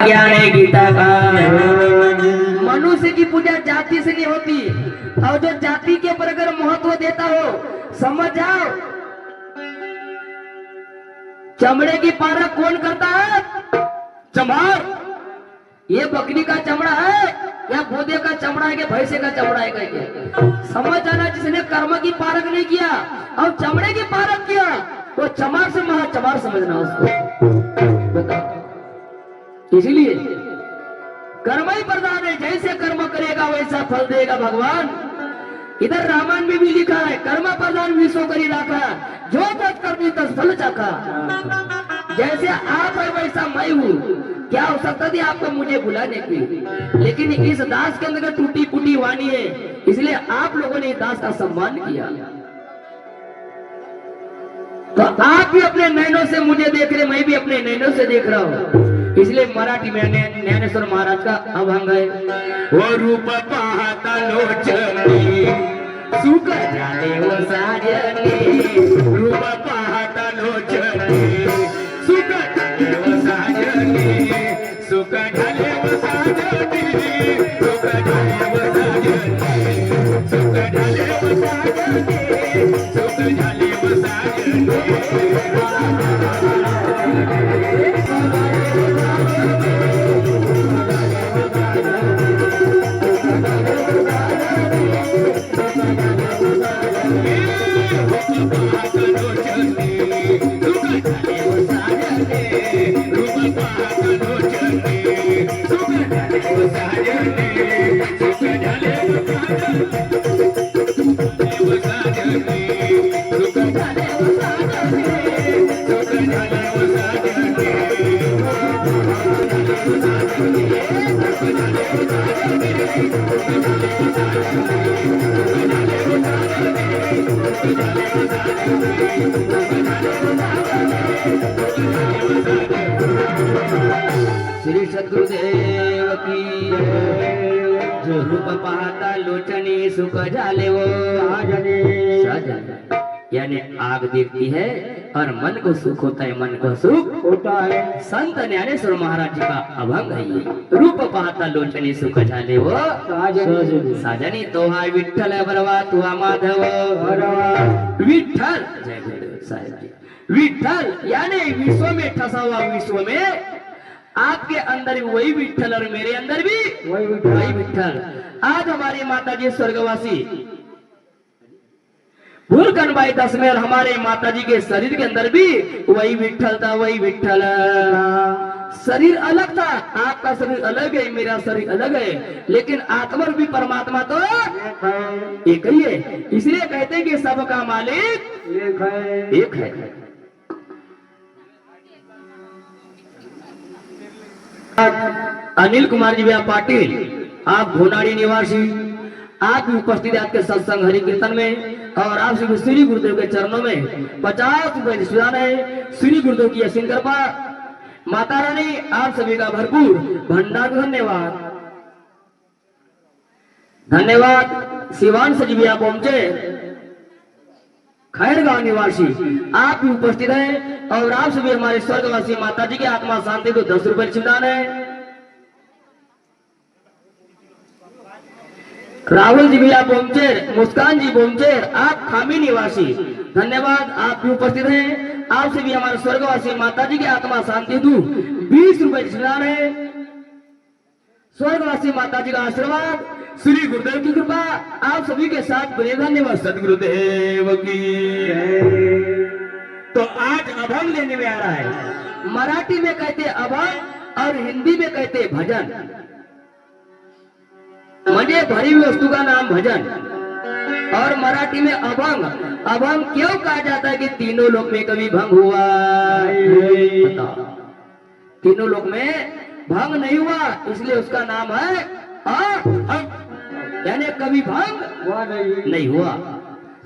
ज्ञान है गीता का। मनुष्य की पूजा जाति से नहीं होती, और जो जाति के ऊपर अगर महत्व देता हो, समझ जाओ चमड़े की पारख कौन करता है? चमार। ये बकरी का चमड़ा है या बोदे का चमड़ा है कि भैंसे का चमड़ा है करके समझ जाना। जिसने कर्म की पारख नहीं किया और चमड़े की पारख किया, वो चमार से महा चमार समझना उसको। बताओ, इसीलिए कर्म ही प्रधान है। जैसे कर्म करेगा वैसा फल देगा भगवान। इधर रामायण में भी लिखा है, कर्म प्रधान विश्व करी राखा, जो तत् करनी तत् फल चाखा। जैसे आप है वैसा मैं हूँ। क्या हो सकता थी आपको मुझे बुलाने की, लेकिन इस दास के अंदर टूटी फूटी वाणी है, इसलिए आप लोगों ने इस दास का सम्मान किया। तो आप भी अपने नैनों से मुझे देख रहे, मैं भी अपने नैनों से देख रहा हूँ। इसलिए मराठी में ज्ञानेश्वर महाराज का अभंग है, वो रूप पाहता लोचनी सुख जाने वो साजनी, रूप पाहता लोचनी सुख जाने वो साजनी, सुख जाने वो साजनी, सुख जाने वो साजनी, सुख जाने वो साजनी, सुख जाने वो साजनी। श्री सद्गुरुदेव की जो रूप पाहता लोचनी सुख झाले वो साजने। यानी आग देखती है और मन को सुख होता है, मन को सुख होता है। संत ज्ञानेश्वर महाराज जी का अभंग है ये, रूप पाहता लोचनी सुख झाले वो साजनी। तो हा विठ्ठल बरवा तुहा माधव विठ्ठल। जय गुरुदेव साहेब जी। विठ्ठल यानी विश्व में ठसा हुआ, विश्व में आपके अंदर भी वही विठ्ठल और मेरे अंदर भी वही विठ्ठल। आज हमारी माता जी स्वर्गवासी भूलकनबाई दशमेर, हमारे माता जी के शरीर के अंदर भी वही विठ्ठल था, वही विठ्ठल। शरीर अलग था, आपका शरीर अलग है, मेरा शरीर अलग है, लेकिन आत्मा भी परमात्मा तो एक ही है। इसलिए कहते हैं कि सबका मालिक एक है। अनिल कुमार जी भैया पाटिल, आप घोनाड़ी निवासी, आप भी उपस्थित आपके सत्संग हरि कीर्तन में, और आप सभी श्री गुरुदेव के चरणों में 50 रुपए निष्ठान है। श्री गुरुदेव की असीम कृपा, माता रानी आप सभी का भरपूर भंडार। धन्यवाद धन्यवाद। शिवान सजी भैया पहुंचे, खैरगांव निवासी, आप भी उपस्थित हैं, और आप सभी हमारे स्वर्गवासी माता जी की आत्मा शांति को 10 रुपए निष्ठान है। राहुल जी भैया पहुंचे, मुस्कान जी पहुंचे, आप खामी निवासी, धन्यवाद। आप भी उपस्थित हैं, आपसे भी हमारे स्वर्गवासी माता जी की आत्मा शांति दू 20 रुपए निष्ठान है। स्वर्गवासी माता जी का आशीर्वाद, श्री गुरुदेव की कृपा आप सभी के साथ बने। धन्यवाद सदगुरुदेव की। तो आज अभंग लेने में आ रहा है। मराठी में कहते अभंग और हिंदी में कहते भजन। मुझे भरी हुई वस्तु का नाम भजन, और मराठी में अभंग। अभंग क्यों कहा जाता है कि तीनों लोक में कभी भंग हुआ? तीनों लोक में भंग नहीं हुआ, इसलिए उसका नाम है यानी कभी भंग नहीं हुआ।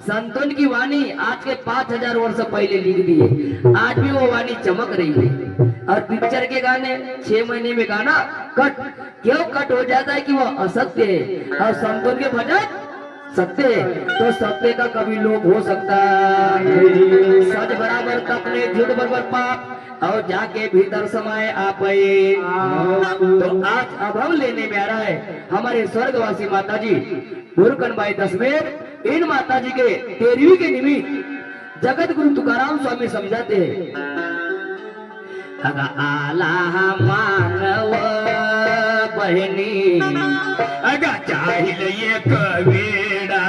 संतों की वाणी आज के 5000 वर्ष पहले लिख दी है, आज भी वो वाणी चमक रही है। और पिक्चर के गाने 6 महीने में गाना कट क्यों कट हो जाता है कि वो असत्य है, और संतों के भजन सत्य तो सत्य का कभी लोप हो सकता है। सच बराबर तपने झूठ बराबर पाप और जाके भीतर समाये आप। तो आज अब हम लेने में आ रहा है हमारे स्वर्गवासी माता जी भूरकनबाई दशमेर। इन माता जी के 13वीं के निमित्त जगत गुरु तुकाराम स्वामी समझाते हैं, आला मानव बहनी अगा चाहिल ये कवेड़ा,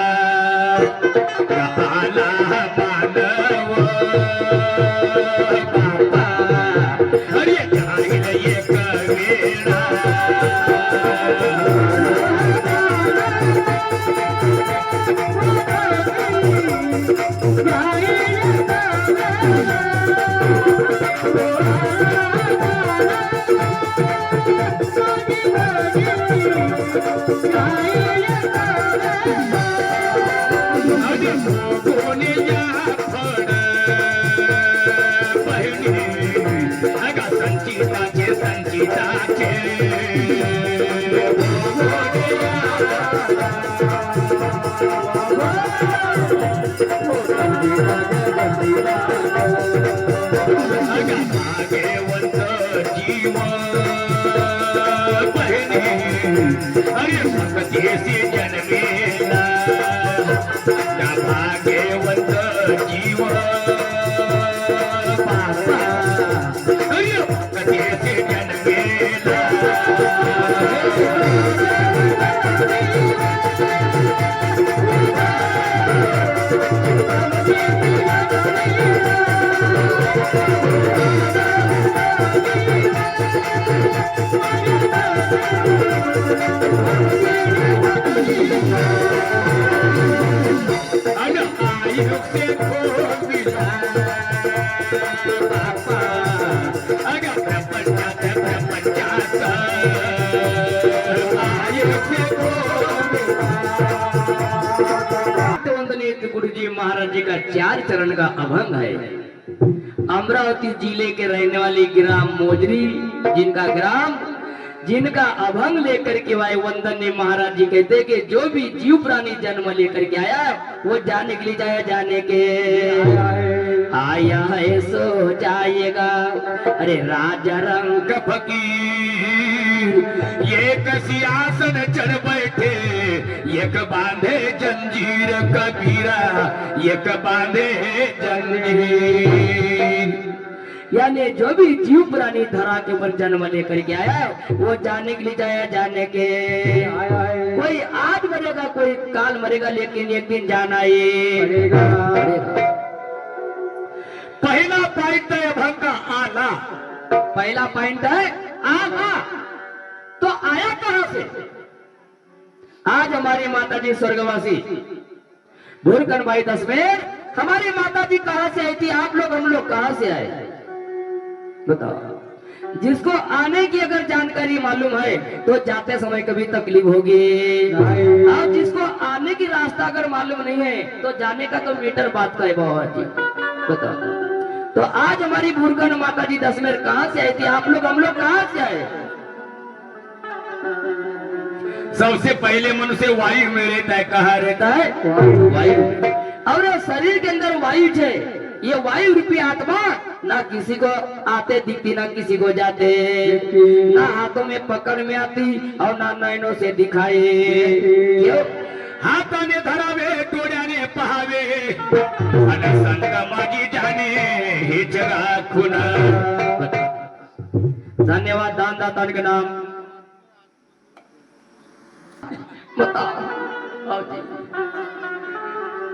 आला मानव बाबा अरे चाहिल ये कवेड़ा। अरे भक्ति जन्मेला भाग्यवंत जीव पापा, अरे भक्ति जन्मेला। गुरु जी महाराज जी का 4 चरण का अभंग है। अमरावती जिले के रहने वाली ग्राम मोजरी जिनका अभंग लेकर के आए वंदनीय महाराज जी कहते कि जो भी जीव प्राणी जन्म लेकर के आया वो जाने के लिए जाने के आया है सो जाएगा। अरे राजा रंग फकीर एक सिंहासन चढ़ बैठे, एक बांधे जंजीर कबीरा, एक बांधे जंजीर। यानी जो भी जीव प्राणी धरा के ऊपर जन्म लेकर के आया वो जाने के लिए जाने के कोई आज मरेगा कोई काल मरेगा, लेकिन एक दिन जाना ही पड़ेगा। पहला पॉइंट है अभंग का आला। पहला पॉइंट है आला। तो आया कहां से? आज हमारी माता जी स्वर्गवासी भूरकनबाई दशमेर हमारी माता जी कहां से आई थी? आप लोग हम लोग कहां से आए बताओ। जिसको आने की अगर जानकारी मालूम है तो जाते समय कभी तकलीफ होगी, और जिसको आने की रास्ता अगर मालूम नहीं है तो जाने का तो मीटर बात का है बाबा जी बताओ। तो आज हमारी भूरकन माता जी दशमेर कहां से आई थी? आप लोग हम लोग कहां से आए? सबसे पहले मनुष्य वायु में रहता है। कहा रहता है? वायु। और शरीर के अंदर वायु है, ये वायु रूपी आत्मा ना किसी को आते दिखती ना किसी को जाते, ना हाथों में पकड़ में आती और ना नैनों से दिखाए। क्यों? हाथाने धरावे डोळ्याने पहावे आणि संत माझी जाने हे जगा खुना। धन्यवाद दानदाता के नाम।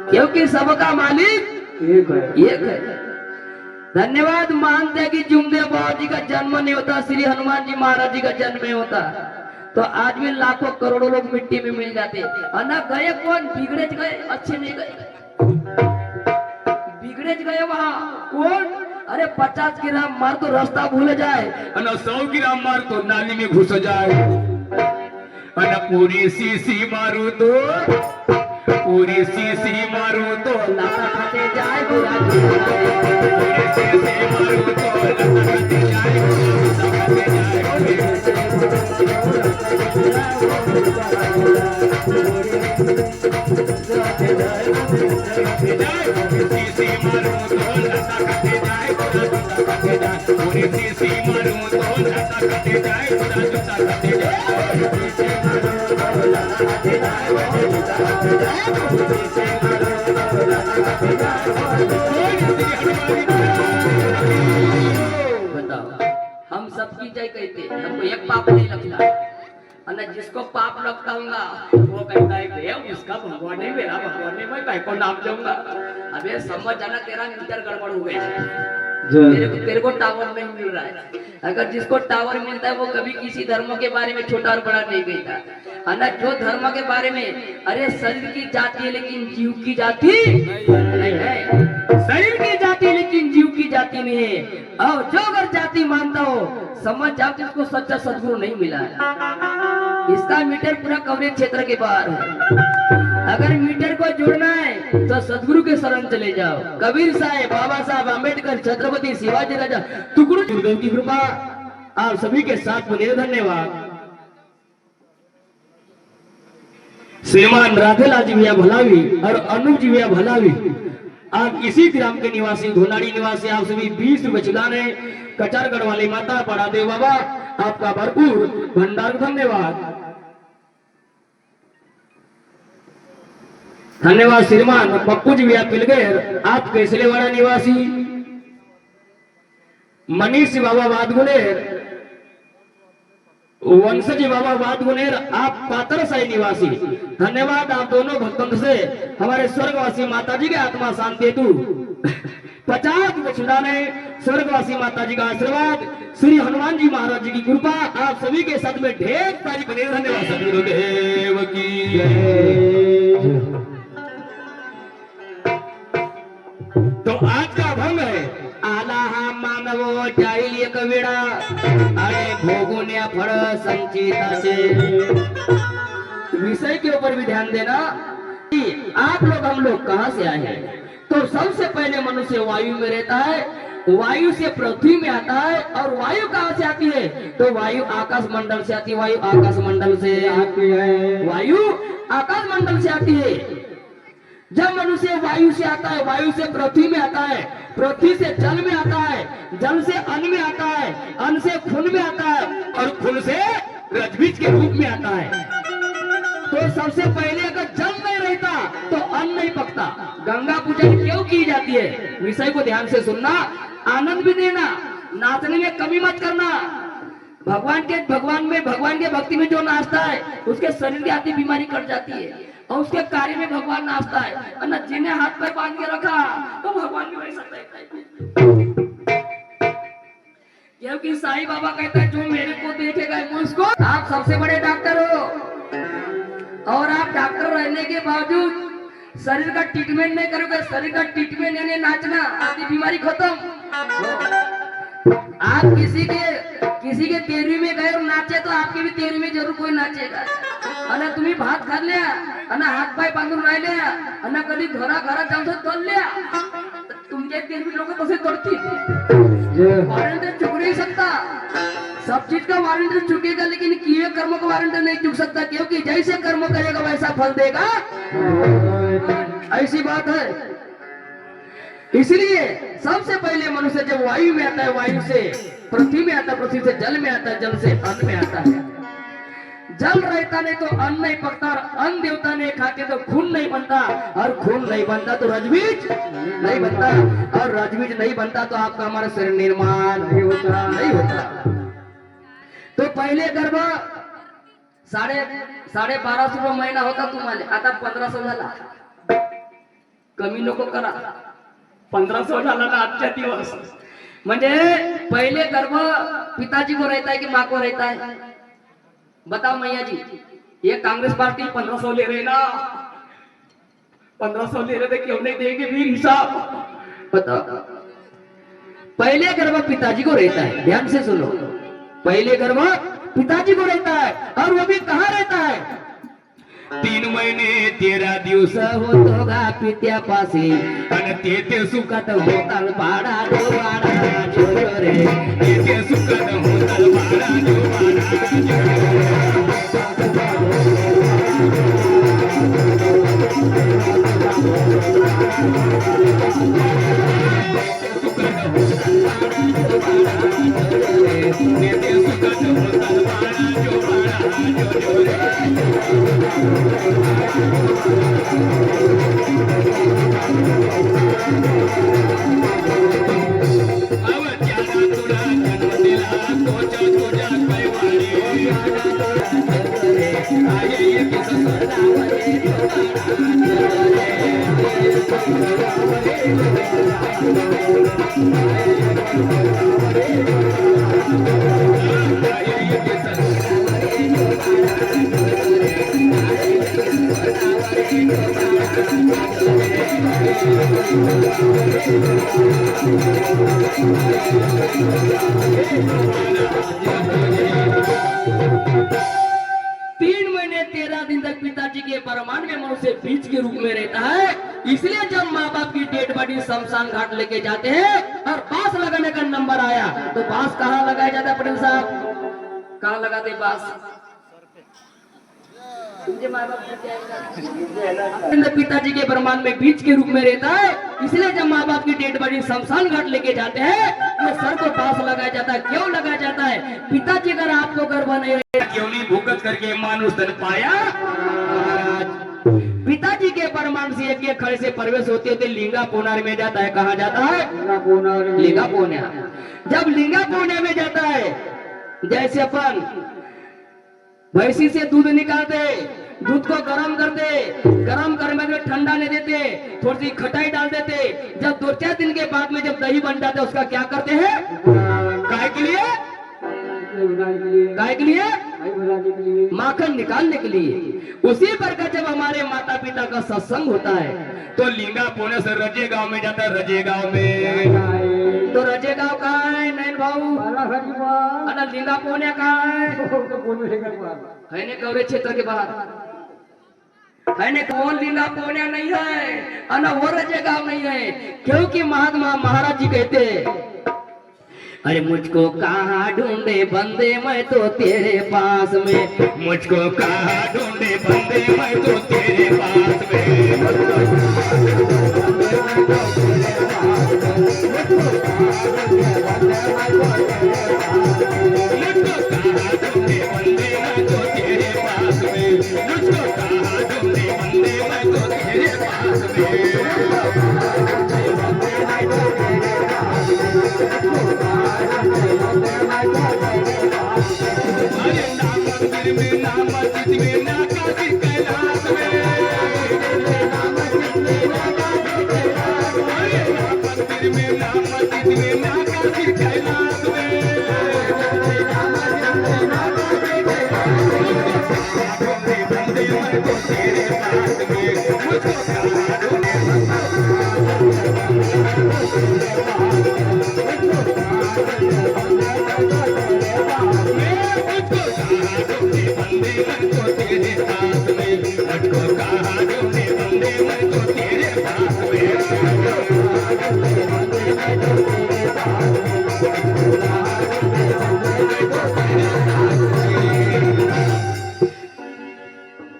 क्योंकि सबका मालिक एक है। धन्यवाद। मानते हैं कि जुमदेव बाबा जी का जन्म नहीं होता, श्री हनुमान जी महाराज जी का जन्म नहीं होता तो आज भी लाखों करोड़ों लोग मिट्टी में मिल जाते। और ना गए कौन? बिगड़े गए, अच्छे नहीं गए, बिगड़े गए वहां कौन? अरे 50 ग्राम मार तो रास्ता भूल जाए, 100 ग्राम मार तो नाली में घुस जाए, पूरी सीसी मारू तो लाता खाते जाए, पूरी सीसी मारू तो लाता खाते जाए। बताओ, हम सबकी जय कहते, हमको एक पाप नहीं लगता, और न जिसको पाप लगता होगा वो कहता है भैया उसका भगवान है, मेरा भगवान है, मैं को नाम दूंगा। अबे समझ जाना, तेरा मीटर गड़बड़ हो गया है, तेरे को टावर नहीं मिल रहा है। अगर जिसको टावर मिलता है वो कभी किसी धर्म के बारे में छोटा और बड़ा नहीं कहता, है ना। जो धर्म के बारे में, अरे शरीर की जाति है लेकिन जीव की जाति नहीं है, शरीर की जाति लेकिन जीव की जाति नहीं है। और जो अगर जाति मानता हो समझ जाओ कि उसको सच्चा सदगुरु नहीं मिला है। इसका मीटर पूरा कवरेज क्षेत्र के बाहर है। अगर मीटर को जोड़ना है तो सदगुरु के शरण चले जाओ। कबीर साहब, बाबा साहब अम्बेडकर, छत्रपति शिवाजी राजा, टुकड़ू गुरुदेव की कृपा आप सभी के साथ बने। धन्यवाद। श्रीमान राधेलाल जी भैया भलावी और अनूप जी भैया भलावी, आप इसी ग्राम के निवासी, धोनाड़ी निवासी, आप सभी 20 रुपए चुलाने कचारगढ़ वाली माता पड़ादेव बाबा, आपका भरपूर भंडार। धन्यवाद। धन्यवाद। श्रीमान पप्पू जी भैया पिलगेर, आप केसलेवाड़ा निवासी, मनीष बाबा वादगुनेर, वंशज बाबा वादगुनेर, आप पातरसाई निवासी। धन्यवाद आप दोनों भक्तों से। हमारे स्वर्गवासी माता जी की आत्मा शांति हेतु 50 बछड़ा ने स्वर्गवासी माता जी का आशीर्वाद, श्री हनुमान जी महाराज जी की कृपा आप सभी के साथ में ढेर सारी बने। धन्यवाद। सदगुरुदेव की जय। तो आज का भंग है आला हा मानवो जाईल एक वेळा आणि भोगुन्या फळ संचिताचे। विषय के ऊपर भी ध्यान देना कि आप लोग हम लोग कहां से आए हैं। तो सबसे पहले मनुष्य वायु में रहता है, वायु से पृथ्वी में आता है, और वायु कहां से आती है तो वायु आकाश मंडल से आती है। वायु आकाश मंडल से आती है, वायु आकाश मंडल से आती है। जब मनुष्य वायु से आता है, वायु से पृथ्वी में आता है, पृथ्वी से जल में आता है, जल से अन्न में आता है, अन्न से खून में आता है, और खून से रजबीज के रूप में आता है। तो सबसे पहले अगर जल नहीं रहता तो अन्न नहीं पकता। गंगा पूजन क्यों की जाती है, विषय को ध्यान से सुनना, आनंद भी देना, नाचने में कमी मत करना। भगवान के भक्ति में जो नाचता है उसके शरीर की आधी बीमारी कट जाती है, और उसके कार्य में भगवान नाचता है। और न जिन्हें हाथ पैर बांध के रखा तो भगवान भी वैसा कहता है, क्योंकि साईं बाबा कहता है जो मेरे को देखेगा मुझको। आप सबसे बड़े डॉक्टर हो, और आप डॉक्टर रहने के बावजूद शरीर का ट्रीटमेंट नहीं करोगे। शरीर का ट्रीटमेंट यानी नाचना, आपकी बीमारी खत्म। आप किसी के तेरवी में गए और नाचे तो आपके भी तेरवी में जरूर कोई नाचेगा। आणि तुम्ही भात खाल्ल्या आणि हात पाय बांधून राहिले आणि कधी घराघरात जाऊन तोडल्या, तुमचे तेरवी लोक तसे तोडतील। वारंट चुक नहीं सकता, सब चीज का वारंट चुकेगा, लेकिन किए कर्म का वारंट नहीं चुक सकता, क्योंकि जैसे कर्म करेगा वैसा फल देगा। ऐसी बात है। इसलिए सबसे पहले मनुष्य जब वायु में आता है, वायु से पृथ्वी में आता है, पृथ्वी से जल में आता है, जल से अन्न में आता है। जल रहता नहीं तो अन्न नहीं पकता, और अन्न देवता नहीं खाते तो खून नहीं बनता, और खून नहीं बनता तो रजबीज नहीं बनता, और रजबीज नहीं बनता तो आपका हमारा शरीर निर्माण नहीं होता। तो पहले गर्भ 1250 रुपये महीना होता तुम्हाला, आता 1500 झाला। कमी नको करा, 1500 झाला ना आजच्या दिवस। म्हणजे पहले गर्भ पिताजी को रहता है कि माँ को रहता है, बताओ मैया जी। ये कांग्रेस पार्टी 1500 ले रहे ना, 1500 ले रहे थे, क्यों नहीं देंगे वीर हिसाब, बताओ। पहले गर्भ पिताजी को रहता है, ध्यान से सुनो, पहले गर्भ पिताजी को रहता है, और वो भी कहाँ रहता है, 3 महिने 13 दिवस होतो गा पित्यापाशी, आणि तेथे सुखात होताल पाडा डोवाडा जोजो रे, तेथे सुखात होताल पाडा डोवाडा जोजो रे। महीने 13 दिन तक पिताजी के परमान में मनुष्य बीज के रूप में रहता है। इसलिए जब माँ बाप की डेड बॉडी शमशान घाट लेके जाते हैं और बांस लगाने का नंबर आया तो बांस कहाँ लगाया जाता है पटेल साहब? कहाँ लगाते बांस? पिताजी के परमान में बीज के रूप में रहता है। इसलिए जब माँ बाप की डेड बॉडी शमशान घाट लेके जाते हैं तो सर को बांस लगाया जाता है। क्यों लगाया जाता है? पिताजी अगर आपको गर्भ नहीं क्यों नहीं भूकत करके मानुष तन पाया? पिताजी के परमान से एक खड़े से प्रवेश होते होते लिंगा पोनार में जाता है। कहा जाता है? लिंगा पोना। जब लिंगा पोना में जाता है, जैसे अपन भैंसी से दूध निकालते, दूध को गरम करते, गरम करने में ठंडा नहीं देते, थोड़ी सी खटाई डाल देते। जब 2-4 दिन के बाद में जब दही बन जाता है उसका क्या करते हैं? गाय के लिए, गाय के लिए माखन निकालने के लिए। उसी प्रकार जब हमारे माता पिता का सत्संग होता है तो लिंगा पुणे से रजे गांव में जाता है। रजे गांव में तो रजे गांव कहाँ है नैन भाऊ? अना लिंगा पुणे कहाँ है? ने कवरे क्षेत्र के बाहर है ने। कौन लिंगा पुणे नहीं है अना वो रजे गांव नहीं है, क्योंकि महात्मा महाराज जी कहते अरे मुझको कहाँ ढूंढे बंदे मैं तो तेरे पास में, मुझको कहाँ ढूंढे बंदे मैं तो तेरे पास में।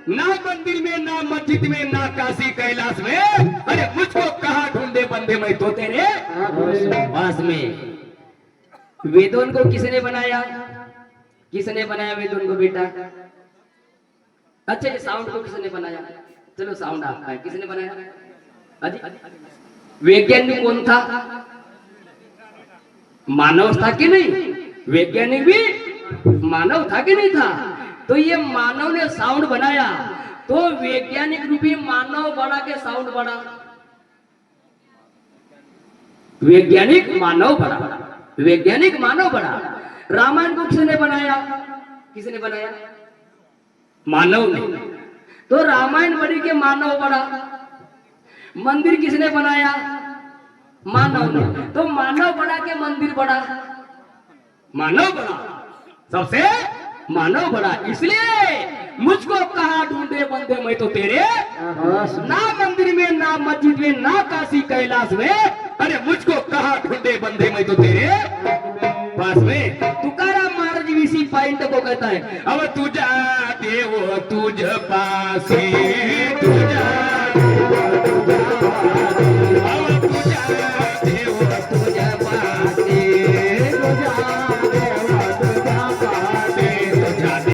ना मंदिर में, ना मस्जिद में, ना काशी कैलाश में, अरे मुझको कहाँ ढूंढे बंदे मैं तो तेरे पास में। वेदों को किसने बनाया? किसने बनाया वेदों को बेटा? अच्छा ये साउंड को किसने बनाया? चलो साउंड आपका है, किसने बनाया? वैज्ञानिक कौन था? मानव था कि नहीं? वैज्ञानिक भी मानव था कि नहीं था? तो ये मानव ने साउंड बनाया तो वैज्ञानिक रूपी मानव बड़ा के साउंड बड़ा? वैज्ञानिक मानव बड़ा, वैज्ञानिक मानव बड़ा। रामायण को किसने बनाया? किसने बनाया? मानव ने। तो रामायण बड़ी के मानव बड़ा। मंदिर किसने बनाया? मानव ने। तो मानव बड़ा के मंदिर बड़ा? मानव बड़ा, सबसे मानव बड़ा। इसलिए मुझको कहाँ ढूंढे बंदे मैं तो तेरे ना मंदिर में, ना मस्जिद में, ना काशी कैलाश में, अरे मुझको कहाँ ढूंढे बंदे मैं तो तेरे पास में। तुकाराम महाराज इसी पॉइंट को कहता है, अब तू जाते वो तुझ पास, तू जाते